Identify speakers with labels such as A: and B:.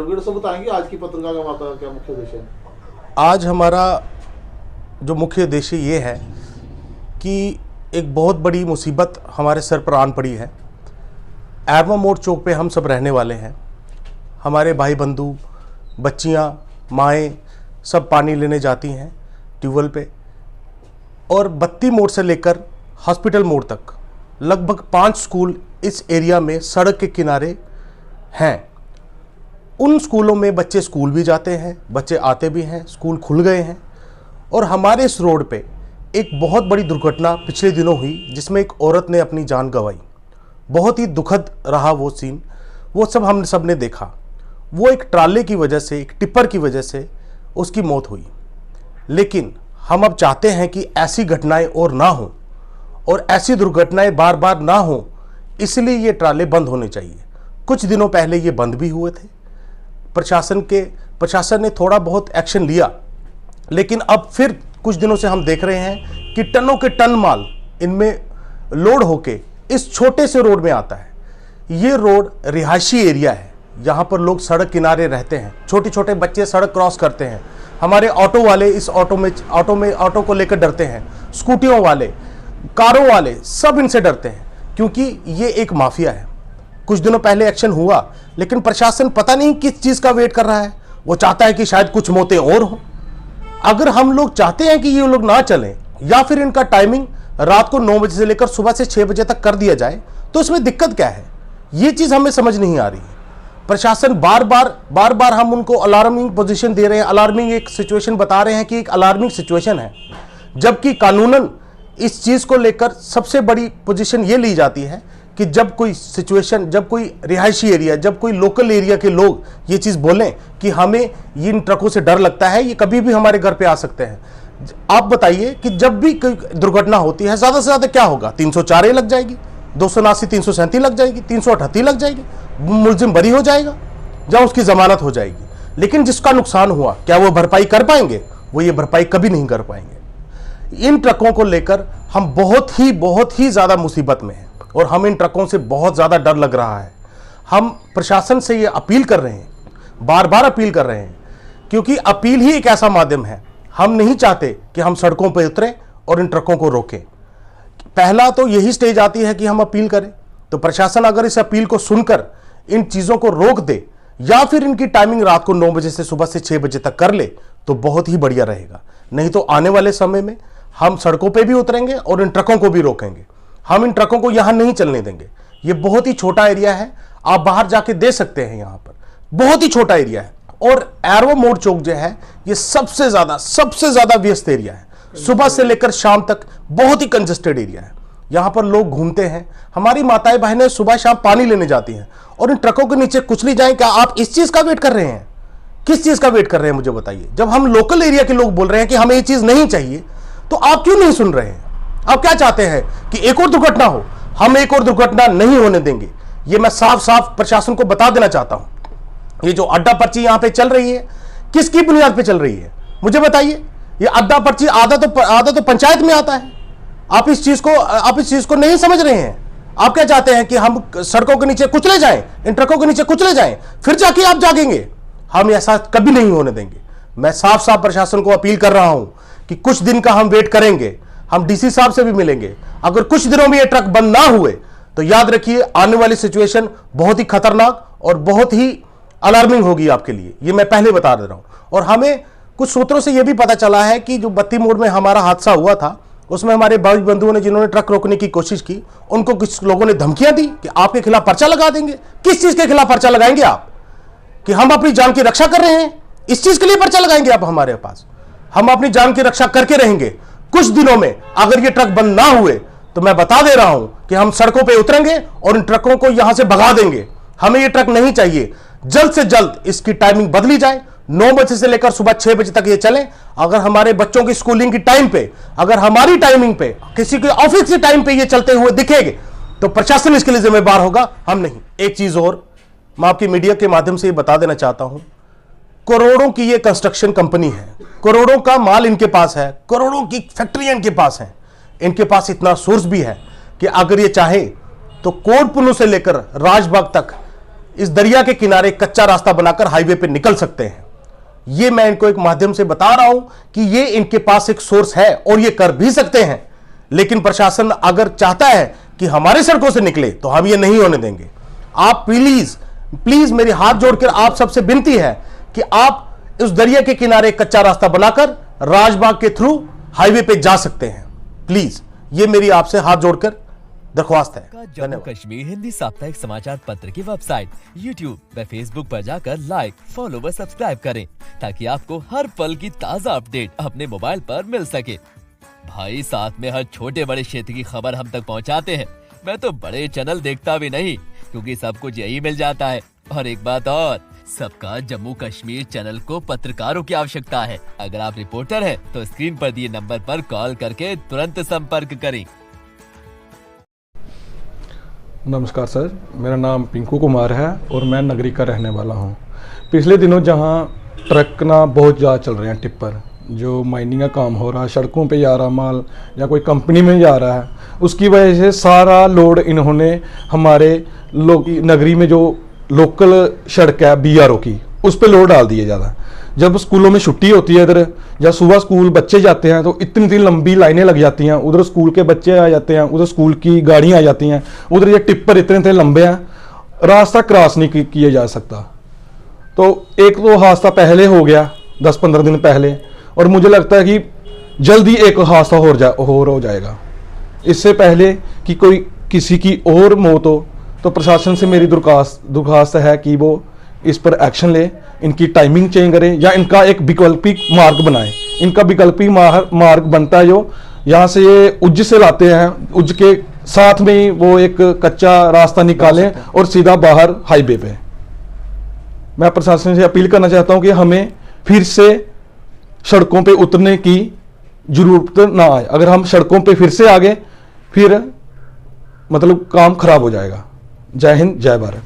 A: Advocate साहब बताएंगे आज की पत्रिका का वार्ता क्या मुख्य उद्देश्य है?
B: आज हमारा जो मुख्य उद्देश्य ये है कि एक बहुत बड़ी मुसीबत हमारे सर पर आन पड़ी है। एरवा मोड़ चौक पे हम सब रहने वाले हैं। हमारे भाई बंधु, बच्चियां, माएँ सब पानी लेने जाती हैं ट्यूबवेल पे, और बत्ती मोड़ से लेकर हॉस्पिटल मोड़ तक लगभग 5 स्कूल इस एरिया में सड़क के किनारे हैं। उन स्कूलों में बच्चे स्कूल भी जाते हैं, बच्चे आते भी हैं, स्कूल खुल गए हैं। और हमारे इस रोड पे एक बहुत बड़ी दुर्घटना पिछले दिनों हुई जिसमें एक औरत ने अपनी जान गंवाई। बहुत ही दुखद रहा वो सीन, वो सब हम सब ने देखा। वो एक ट्राले की वजह से, एक टिप्पर की वजह से उसकी मौत हुई। लेकिन हम अब चाहते हैं कि ऐसी घटनाएं और ना हो और ऐसी दुर्घटनाएं बार बार ना हो, इसलिए ये ट्राले बंद होने चाहिए। कुछ दिनों पहले ये बंद भी हुए थे। प्रशासन ने थोड़ा बहुत एक्शन लिया, लेकिन अब फिर कुछ दिनों से हम देख रहे हैं कि टनों के टन माल इनमें लोड होके इस छोटे से रोड में आता है। ये रोड रिहायशी एरिया है, यहाँ पर लोग सड़क किनारे रहते हैं, छोटे छोटे बच्चे सड़क क्रॉस करते हैं। हमारे ऑटो वाले इस ऑटो को लेकर डरते हैं, स्कूटियों वाले, कारों वाले सब इनसे डरते हैं, क्योंकि ये एक माफिया है। कुछ दिनों पहले एक्शन हुआ, लेकिन प्रशासन पता नहीं किस चीज का वेट कर रहा है। वो चाहता है कि शायद कुछ मौतें और हो। अगर हम लोग चाहते हैं कि ये लोग ना चलें, या फिर इनका टाइमिंग रात को 9 बजे से लेकर सुबह से 6 बजे तक कर दिया जाए, तो इसमें दिक्कत क्या है? ये चीज हमें समझ नहीं आ रही है। प्रशासन बार बार हम उनको अलार्मिंग पोजीशन दे रहे हैं, अलार्मिंग एक सिचुएशन बता रहे हैं कि एक अलार्मिंग सिचुएशन है, जबकि कानूनन इस चीज को लेकर सबसे बड़ी पोजीशन ये ली जाती है कि जब कोई सिचुएशन, जब कोई रिहायशी एरिया, जब कोई लोकल एरिया के लोग ये चीज बोलें कि हमें इन ट्रकों से डर लगता है, ये कभी भी हमारे घर पे आ सकते हैं। आप बताइए कि जब भी कोई दुर्घटना होती है, ज्यादा से ज्यादा क्या होगा? 304 लग जाएगी, 279, 337 लग जाएगी, 338 लग जाएगी, मुलजिम बरी हो जाएगा या उसकी जमानत हो जाएगी। लेकिन जिसका नुकसान हुआ, क्या वो भरपाई कर पाएंगे? वो ये भरपाई कभी नहीं कर पाएंगे। इन ट्रकों को लेकर हम बहुत ही ज्यादा मुसीबत में हैं और हम इन ट्रकों से बहुत ज्यादा डर लग रहा है। हम प्रशासन से ये अपील कर रहे हैं, बार बार अपील कर रहे हैं, क्योंकि अपील ही एक ऐसा माध्यम है। हम नहीं चाहते कि हम सड़कों पर उतरें और इन ट्रकों को रोकें। पहला तो यही स्टेज आती है कि हम अपील करें, तो प्रशासन अगर इस अपील को सुनकर इन चीजों को रोक दे, या फिर इनकी टाइमिंग रात को 9 बजे से सुबह से 6 बजे तक कर ले, तो बहुत ही बढ़िया रहेगा। नहीं तो आने वाले समय में हम सड़कों पे भी उतरेंगे और इन ट्रकों को भी रोकेंगे। हम इन ट्रकों को यहां नहीं चलने देंगे। ये बहुत ही छोटा एरिया है, आप बाहर जाके दे सकते हैं। यहां पर बहुत ही छोटा एरिया है, और एरवा मोड़ चौक जो है ये सबसे ज्यादा व्यस्त एरिया है। सुबह से लेकर शाम तक बहुत ही कंजेस्टेड एरिया है। यहां पर लोग घूमते हैं, हमारी माताएं बहनें सुबह शाम पानी लेने जाती हैं, और इन ट्रकों के नीचे कुचली जाएं। क्या आप इस चीज का वेट कर रहे हैं? किस चीज का वेट कर रहे हैं, मुझे बताइए। जब हम लोकल एरिया के लोग बोल रहे हैं कि हमें ये चीज नहीं चाहिए, तो आप क्यों नहीं सुन रहे हैं? आप क्या चाहते हैं कि एक और दुर्घटना हो? हम एक और दुर्घटना नहीं होने देंगे। ये मैं साफ साफ प्रशासन को बता देना चाहता हूं। ये जो अड्डा पर्ची यहां पे चल रही है, किसकी बुनियाद पे चल रही है, मुझे बताइए। ये अड्डा पर्ची आधा तो पंचायत में आता है। आप इस चीज को नहीं समझ रहे हैं। आप क्या चाहते हैं कि हम सड़कों के नीचे कुचले जाएं, इन ट्रकों के नीचे कुचले जाएं, फिर जाके आप जागेंगे? हम ऐसा कभी नहीं होने देंगे। मैं साफ साफ प्रशासन को अपील कर रहा हूं कि कुछ दिन का हम वेट करेंगे। हम डीसी साहब से भी मिलेंगे। अगर कुछ दिनों में ये ट्रक बंद ना हुए, तो याद रखिए आने वाली सिचुएशन बहुत ही खतरनाक और बहुत ही अलार्मिंग होगी आपके लिए। ये मैं पहले बता दे रहा हूं। और हमें कुछ सूत्रों से यह भी पता चला है कि जो बत्ती मोड़ में हमारा हादसा हुआ था, उसमें हमारे भाई बंधुओं ने जिन्होंने ट्रक रोकने की कोशिश की, उनको कुछ लोगों ने धमकियां दी कि आपके खिलाफ पर्चा लगा देंगे। किस चीज के खिलाफ पर्चा लगाएंगे आप? कि हम अपनी जान की रक्षा कर रहे हैं, इस चीज के लिए पर्चा लगाएंगे आप हमारे पास? हम अपनी जान की रक्षा करके रहेंगे। कुछ दिनों में अगर ये ट्रक बंद ना हुए, तो मैं बता दे रहा हूं कि हम सड़कों पर उतरेंगे और इन ट्रकों को यहां से भगा देंगे। हमें ये ट्रक नहीं चाहिए। जल्द से जल्द इसकी टाइमिंग बदली जाए, 9 बजे से लेकर सुबह 6 बजे तक ये चले। अगर हमारे बच्चों की स्कूलिंग की टाइम पे, अगर हमारी टाइमिंग पे, किसी के ऑफिस की टाइम पे ये चलते हुए दिखेंगे, तो प्रशासन इसके लिए जिम्मेदार होगा, हम नहीं। एक चीज और मैं आपकी मीडिया के माध्यम से ये बता देना चाहता हूं, करोड़ों की ये कंस्ट्रक्शन कंपनी है, करोड़ों का माल इनके पास है, करोड़ों की फैक्ट्रियां इनके पास हैं। इनके पास इतना सोर्स भी है कि अगर ये चाहे तो कोटपुनू से लेकर राजबाग तक इस दरिया के किनारे कच्चा रास्ता बनाकर हाईवे पे निकल सकते हैं। ये मैं इनको एक माध्यम से बता रहा हूं कि ये इनके पास एक सोर्स है और ये कर भी सकते हैं। लेकिन प्रशासन अगर चाहता है कि हमारी सड़कों से निकले तो हम ये नहीं होने देंगे। आप प्लीज प्लीज मेरी हाथ जोड़कर आप सबसे विनती है कि आप उस दरिया के किनारे कच्चा रास्ता बनाकर राजबाग के थ्रू हाईवे पे जा सकते हैं। प्लीज, ये मेरी आपसे हाथ जोड़कर दरख्वास्त है।
C: जम्मू कश्मीर हिंदी साप्ताहिक समाचार पत्र की वेबसाइट, यूट्यूब व फेसबुक पर जाकर लाइक, फॉलो व सब्सक्राइब करें ताकि आपको हर पल की ताज़ा अपडेट अपने मोबाइल पर मिल सके। भाई, साथ में हर छोटे बड़े क्षेत्र की खबर हम तक पहुंचाते हैं। मैं तो बड़े चैनल देखता भी नहीं क्योंकि सब कुछ यही मिल जाता है। और एक बात और, सबका जम्मू कश्मीर चैनल को पत्रकारों की आवश्यकता है। अगर आप रिपोर्टर हैं तो स्क्रीन पर दिए नंबर पर कॉल करके तुरंत संपर्क करें।
D: नमस्कार सर, मेरा नाम पिंकू कुमार है और मैं नगरी का रहने वाला हूं। पिछले दिनों जहां ट्रक ना बहुत ज़्यादा चल रहे हैं, टिप्पर जो माइनिंग का काम हो रहा है, सड़कों पे जा रहा माल या कोई कंपनी में जा रहा है, उसकी वजह से सारा लोड इन्होंने हमारे नगरी में जो लोकल सड़क है BRO की, उस पर लोड डाल दिए ज़्यादा। जब स्कूलों में छुट्टी होती है इधर, जब सुबह स्कूल बच्चे जाते हैं तो इतनी इतनी लंबी लाइनें लग जाती हैं। उधर स्कूल के बच्चे आ जाते हैं, उधर स्कूल की गाड़ियाँ आ जाती हैं, उधर ये टिप्पर इतने इतने लंबे हैं, रास्ता क्रॉस नहीं किया जा सकता। तो एक तो हादसा पहले हो गया 10-15 दिन पहले, और मुझे लगता है कि जल्दी एक हादसा हो जाएगा। इससे पहले कि कोई किसी की और मौत हो तो प्रशासन से मेरी दरख्वास्त है कि वो इस पर एक्शन ले, इनकी टाइमिंग चेंज करें या इनका एक वैकल्पिक मार्ग बनाएं। इनका वैकल्पिक मार्ग बनता है जो यहाँ से ये उज्ज से लाते हैं, उज्ज के साथ में ही वो एक कच्चा रास्ता निकालें और सीधा बाहर हाईवे पे। मैं प्रशासन से अपील करना चाहता हूँ कि हमें फिर से सड़कों पे उतरने की जरूरत ना आए। अगर हम सड़कों पे फिर से आ गए फिर मतलब काम खराब हो जाएगा। जय हिंद, जय भारत।